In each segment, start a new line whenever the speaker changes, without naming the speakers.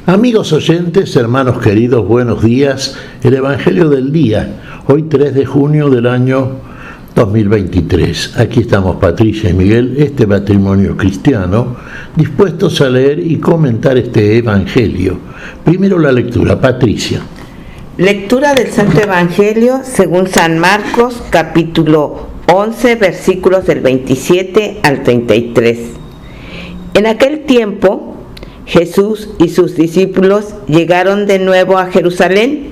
Amigos oyentes, hermanos queridos, buenos días. El Evangelio del día, hoy 3 de junio del año 2023. Aquí estamos Patricia y Miguel, este matrimonio cristiano, dispuestos a leer y comentar este Evangelio. Primero la lectura, Patricia.
Lectura del Santo Evangelio según San Marcos, capítulo 11, versículos del 27 al 33. En aquel tiempo, Jesús y sus discípulos llegaron de nuevo a Jerusalén,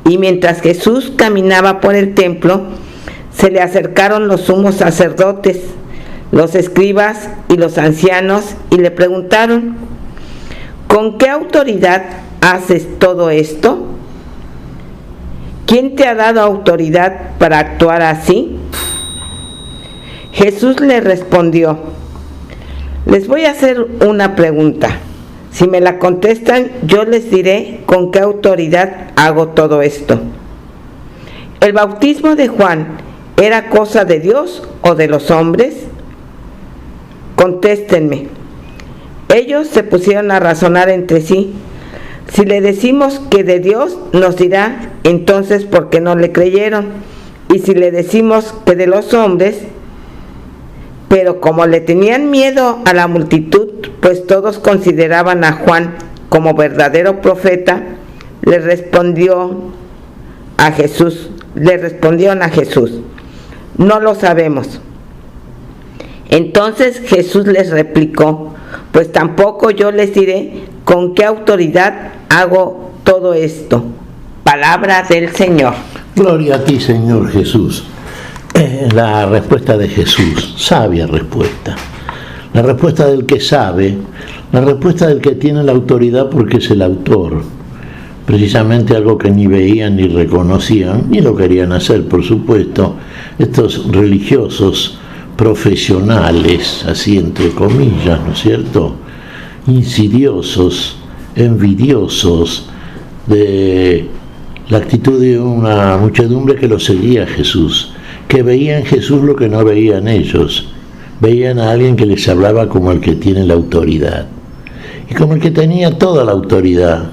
y mientras Jesús caminaba por el templo, se le acercaron los sumos sacerdotes, los escribas y los ancianos, y le preguntaron: ¿con qué autoridad haces todo esto? ¿Quién te ha dado autoridad para actuar así? Jesús le respondió: les voy a hacer una pregunta. Si me la contestan, yo les diré con qué autoridad hago todo esto. ¿El bautismo de Juan era cosa de Dios o de los hombres? Contéstenme. Ellos se pusieron a razonar entre sí. Si le decimos que de Dios, nos dirá entonces por qué no le creyeron. Y si le decimos que de los hombres, pero como le tenían miedo a la multitud, pues todos consideraban a Juan como verdadero profeta, le respondieron a Jesús: no lo sabemos. Entonces Jesús les replicó: pues tampoco yo les diré con qué autoridad hago todo esto. Palabra del Señor.
Gloria a ti, Señor Jesús. La respuesta de Jesús, sabia respuesta. La respuesta del que sabe, la respuesta del que tiene la autoridad porque es el autor. Precisamente algo que ni veían ni reconocían, ni lo querían hacer, por supuesto, estos religiosos profesionales, así entre comillas, ¿no es cierto?, insidiosos, envidiosos de la actitud de una muchedumbre que lo seguía a Jesús, que veía en Jesús lo que no veían ellos. Veían a alguien que les hablaba como el que tiene la autoridad y como el que tenía toda la autoridad.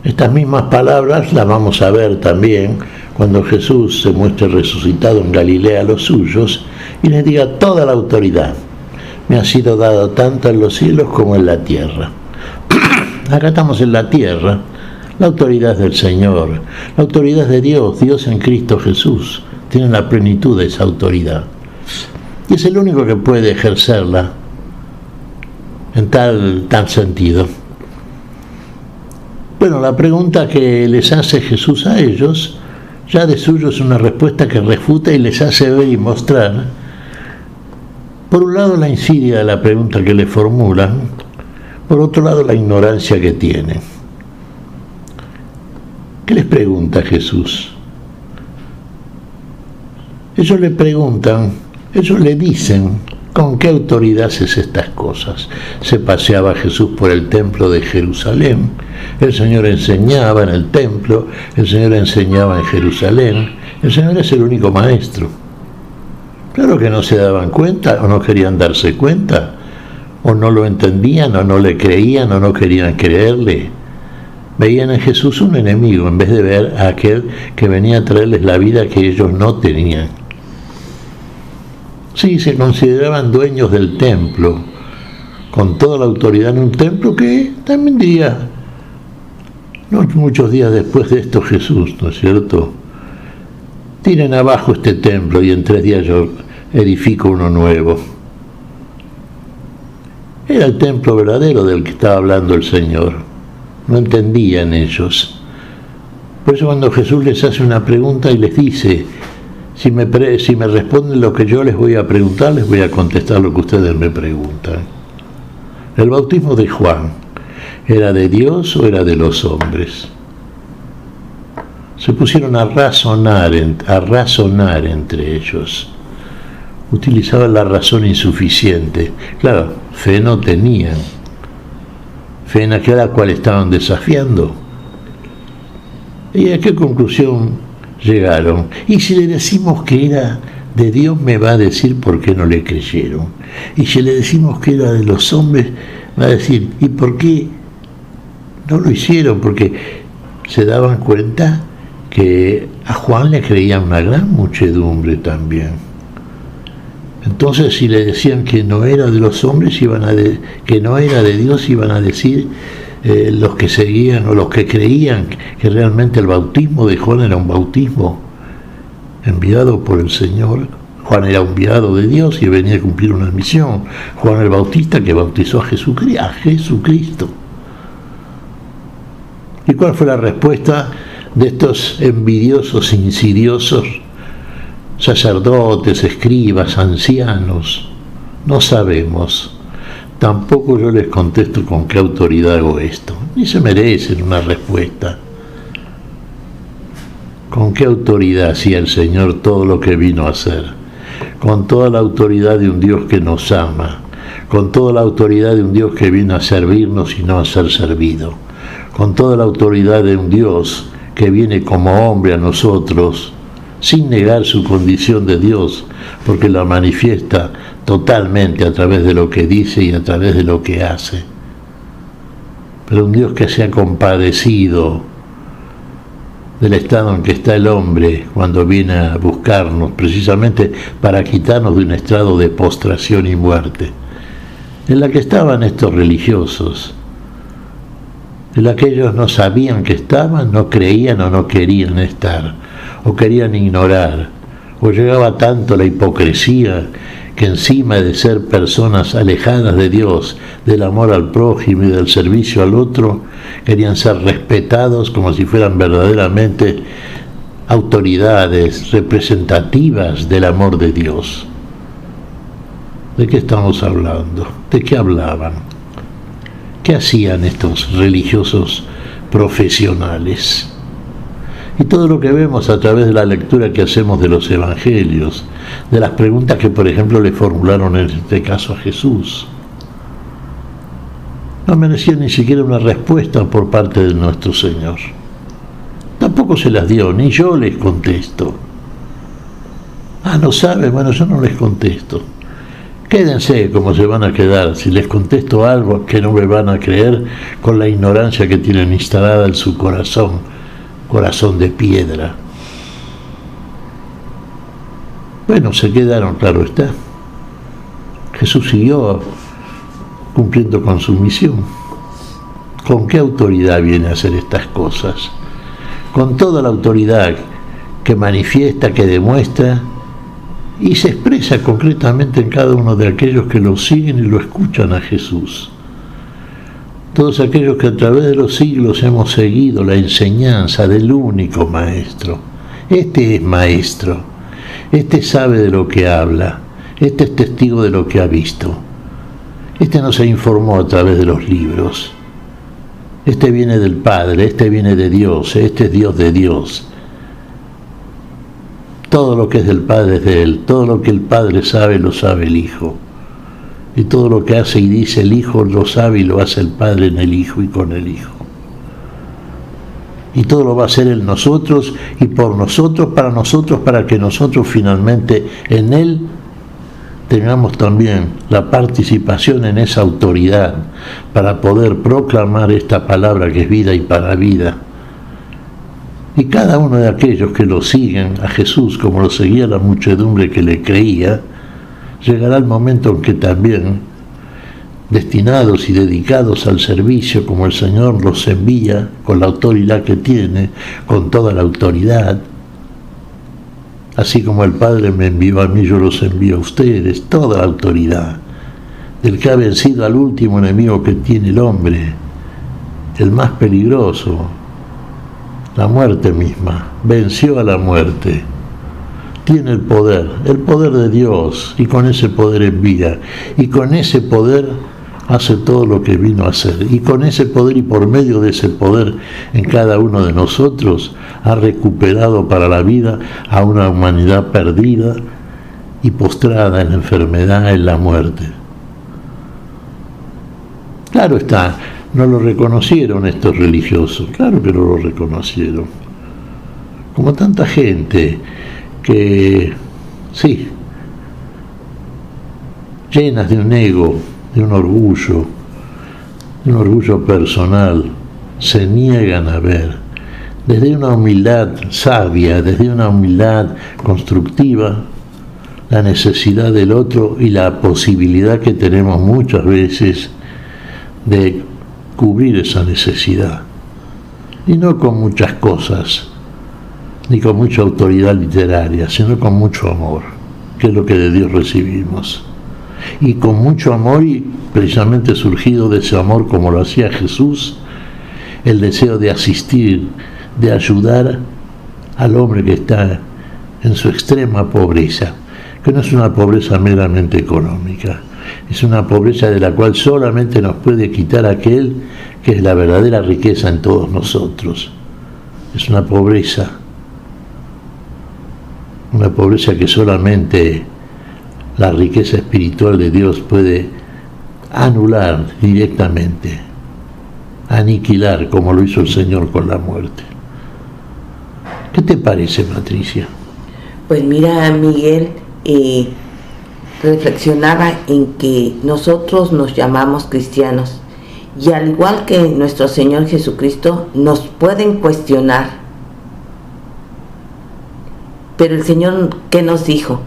Estas mismas palabras las vamos a ver también cuando Jesús se muestre resucitado en Galilea a los suyos y les diga: toda la autoridad me ha sido dada tanto en los cielos como en la tierra. Acá estamos en la tierra. La autoridad es del Señor, la autoridad es de Dios. Dios en Cristo Jesús tiene la plenitud de esa autoridad y es el único que puede ejercerla en tal sentido. Bueno, la pregunta que les hace Jesús a ellos, ya de suyo es una respuesta que refuta y les hace ver y mostrar, por un lado, la insidia de la pregunta que le formulan, por otro lado, la ignorancia que tienen. ¿Qué les pregunta Jesús? Ellos le preguntan, ellos le dicen: ¿con qué autoridad haces estas cosas? Se paseaba Jesús por el templo de Jerusalén, el Señor enseñaba en el templo, el Señor enseñaba en Jerusalén, el Señor es el único maestro. Claro que no se daban cuenta, o no querían darse cuenta, o no lo entendían, o no le creían, o no querían creerle. Veían en Jesús un enemigo, en vez de ver a aquel que venía a traerles la vida que ellos no tenían. Sí, se consideraban dueños del templo, con toda la autoridad en un templo que también diría, no muchos días después de esto Jesús, ¿no es cierto?: tiren abajo este templo y en 3 días yo edifico uno nuevo. Era el templo verdadero del que estaba hablando el Señor. No entendían ellos. Por eso cuando Jesús les hace una pregunta y les dice: si me responden lo que yo les voy a preguntar, les voy a contestar lo que ustedes me preguntan. ¿El bautismo de Juan era de Dios o era de los hombres? Se pusieron a razonar entre ellos. Utilizaban la razón insuficiente. Claro, fe no tenían. Fe en aquella a la cual estaban desafiando. ¿Y a qué conclusión llegaron? Y si le decimos que era de Dios, me va a decir por qué no le creyeron. Y si le decimos que era de los hombres, va a decir: ¿y por qué No lo hicieron porque se daban cuenta que a Juan le creía una gran muchedumbre también. Entonces, si le decían que no era de los hombres, que no era de Dios, iban a decir los que seguían o los que creían que realmente el bautismo de Juan era un bautismo enviado por el Señor. Juan era enviado de Dios y venía a cumplir una misión. Juan el Bautista que bautizó a Jesucristo. ¿Y cuál fue la respuesta de estos envidiosos, insidiosos sacerdotes, escribas, ancianos? No sabemos. Tampoco yo les contesto con qué autoridad hago esto. Ni se merecen una respuesta. ¿Con qué autoridad hacía el Señor todo lo que vino a hacer? Con toda la autoridad de un Dios que nos ama, con toda la autoridad de un Dios que vino a servirnos y no a ser servido, con toda la autoridad de un Dios que viene como hombre a nosotros, sin negar su condición de Dios, porque la manifiesta totalmente a través de lo que dice y a través de lo que hace. Pero un Dios que se ha compadecido del estado en que está el hombre cuando viene a buscarnos, precisamente para quitarnos de un estado de postración y muerte, en la que estaban estos religiosos, en la que ellos no sabían que estaban, no creían o no querían estar, o querían ignorar, o llegaba tanto la hipocresía que encima de ser personas alejadas de Dios, del amor al prójimo y del servicio al otro, querían ser respetados como si fueran verdaderamente autoridades representativas del amor de Dios. ¿De qué estamos hablando? ¿De qué hablaban? ¿Qué hacían estos religiosos profesionales? Y todo lo que vemos a través de la lectura que hacemos de los evangelios, de las preguntas que, por ejemplo, le formularon en este caso a Jesús, no merecía ni siquiera una respuesta por parte de nuestro Señor. Tampoco se las dio, ni yo les contesto. ¿No saben? Bueno, yo no les contesto. Quédense como se van a quedar si les contesto algo que no me van a creer con la ignorancia que tienen instalada en su corazón de piedra. Bueno, se quedaron, claro está. Jesús siguió cumpliendo con su misión. ¿Con qué autoridad viene a hacer estas cosas? Con toda la autoridad que manifiesta, que demuestra y se expresa concretamente en cada uno de aquellos que lo siguen y lo escuchan a Jesús. Todos aquellos que a través de los siglos hemos seguido la enseñanza del único Maestro. Este es Maestro, este sabe de lo que habla, este es testigo de lo que ha visto. Este no se informó a través de los libros. Este viene del Padre, este viene de Dios, este es Dios de Dios. Todo lo que es del Padre es de Él, todo lo que el Padre sabe lo sabe el Hijo. Y todo lo que hace y dice el Hijo lo sabe y lo hace el Padre en el Hijo y con el Hijo. Y todo lo va a hacer en nosotros y por nosotros, para que nosotros finalmente en Él tengamos también la participación en esa autoridad para poder proclamar esta palabra que es vida y para vida. Y cada uno de aquellos que lo siguen a Jesús como lo seguía la muchedumbre que le creía, llegará el momento en que también, destinados y dedicados al servicio como el Señor los envía, con la autoridad que tiene, con toda la autoridad, así como el Padre me envió a mí, yo los envío a ustedes, toda la autoridad, del que ha vencido al último enemigo que tiene el hombre, el más peligroso, la muerte misma, venció a la muerte. Tiene el poder de Dios, y con ese poder envía, y con ese poder hace todo lo que vino a hacer, y con ese poder y por medio de ese poder en cada uno de nosotros ha recuperado para la vida a una humanidad perdida y postrada en la enfermedad, en la muerte. Claro está, no lo reconocieron estos religiosos, claro que no lo reconocieron, como tanta gente que, sí, llenas de un ego, de un orgullo personal, se niegan a ver, desde una humildad sabia, desde una humildad constructiva, la necesidad del otro y la posibilidad que tenemos muchas veces de cubrir esa necesidad. Y no con muchas cosas, ni con mucha autoridad literaria, sino con mucho amor, que es lo que de Dios recibimos. Y con mucho amor, y precisamente surgido de ese amor como lo hacía Jesús, el deseo de asistir, de ayudar al hombre que está en su extrema pobreza, que no es una pobreza meramente económica, es una pobreza de la cual solamente nos puede quitar aquel que es la verdadera riqueza en todos nosotros. Es una pobreza que solamente la riqueza espiritual de Dios puede anular directamente, aniquilar, como lo hizo el Señor con la muerte. ¿Qué te parece, Patricia?
Pues mira, Miguel, reflexionaba en que nosotros nos llamamos cristianos y al igual que nuestro Señor Jesucristo nos pueden cuestionar, pero el Señor, ¿qué nos dijo?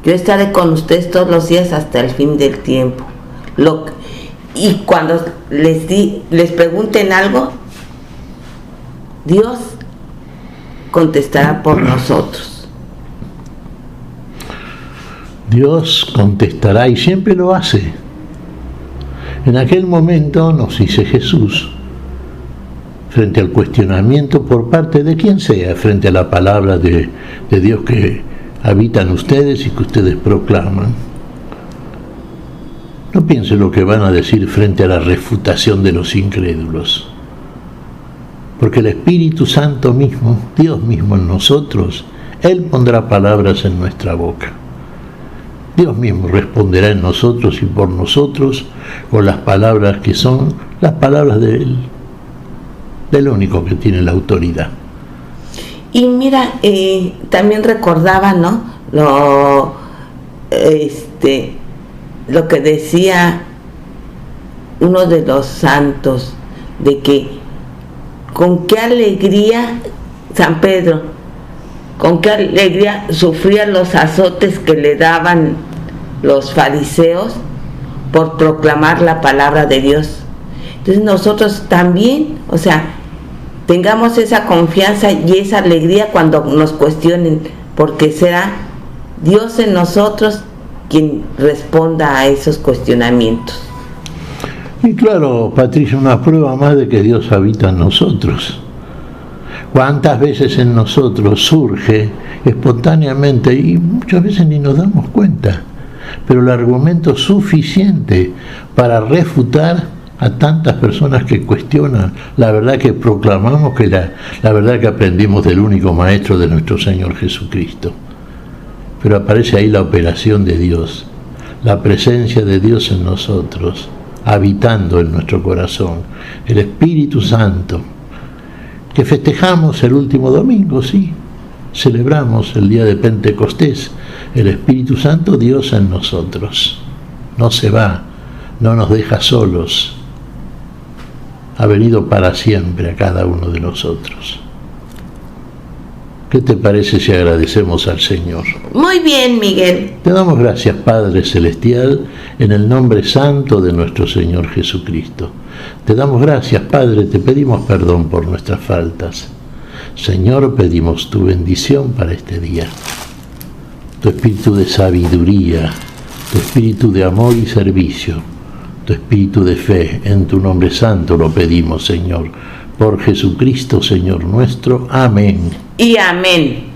Yo estaré con ustedes todos los días hasta el fin del tiempo. Y cuando les pregunten algo, Dios contestará por nosotros.
Dios contestará y siempre lo hace. En aquel momento, nos dice Jesús, frente al cuestionamiento por parte de quien sea, frente a la palabra de Dios que habitan ustedes y que ustedes proclaman. No piensen lo que van a decir frente a la refutación de los incrédulos, porque el Espíritu Santo mismo, Dios mismo en nosotros, Él pondrá palabras en nuestra boca. Dios mismo responderá en nosotros y por nosotros con las palabras que son las palabras de Él, del único que tiene la autoridad.
Y mira, también recordaba, ¿no? Lo que decía uno de los santos, de que con qué alegría San Pedro, con qué alegría sufría los azotes que le daban los fariseos por proclamar la palabra de Dios. Entonces nosotros también, tengamos esa confianza y esa alegría cuando nos cuestionen, porque será Dios en nosotros quien responda a esos cuestionamientos.
Y claro, Patricia, una prueba más de que Dios habita en nosotros. ¿Cuántas veces en nosotros surge espontáneamente, y muchas veces ni nos damos cuenta, pero el argumento suficiente para refutar a tantas personas que cuestionan la verdad que proclamamos, que la verdad que aprendimos del único Maestro de nuestro Señor Jesucristo? Pero aparece ahí la operación de Dios, la presencia de Dios en nosotros, habitando en nuestro corazón, el Espíritu Santo, que festejamos el último domingo, sí, celebramos el día de Pentecostés, el Espíritu Santo, Dios en nosotros, no se va, no nos deja solos, ha venido para siempre a cada uno de nosotros. ¿Qué te parece si agradecemos al Señor?
Muy bien, Miguel.
Te damos gracias, Padre Celestial, en el nombre santo de nuestro Señor Jesucristo. Te damos gracias, Padre, te pedimos perdón por nuestras faltas. Señor, pedimos tu bendición para este día, tu espíritu de sabiduría, tu espíritu de amor y servicio, tu espíritu de fe, en tu nombre santo lo pedimos, Señor, por Jesucristo, Señor nuestro. Amén.
Y amén.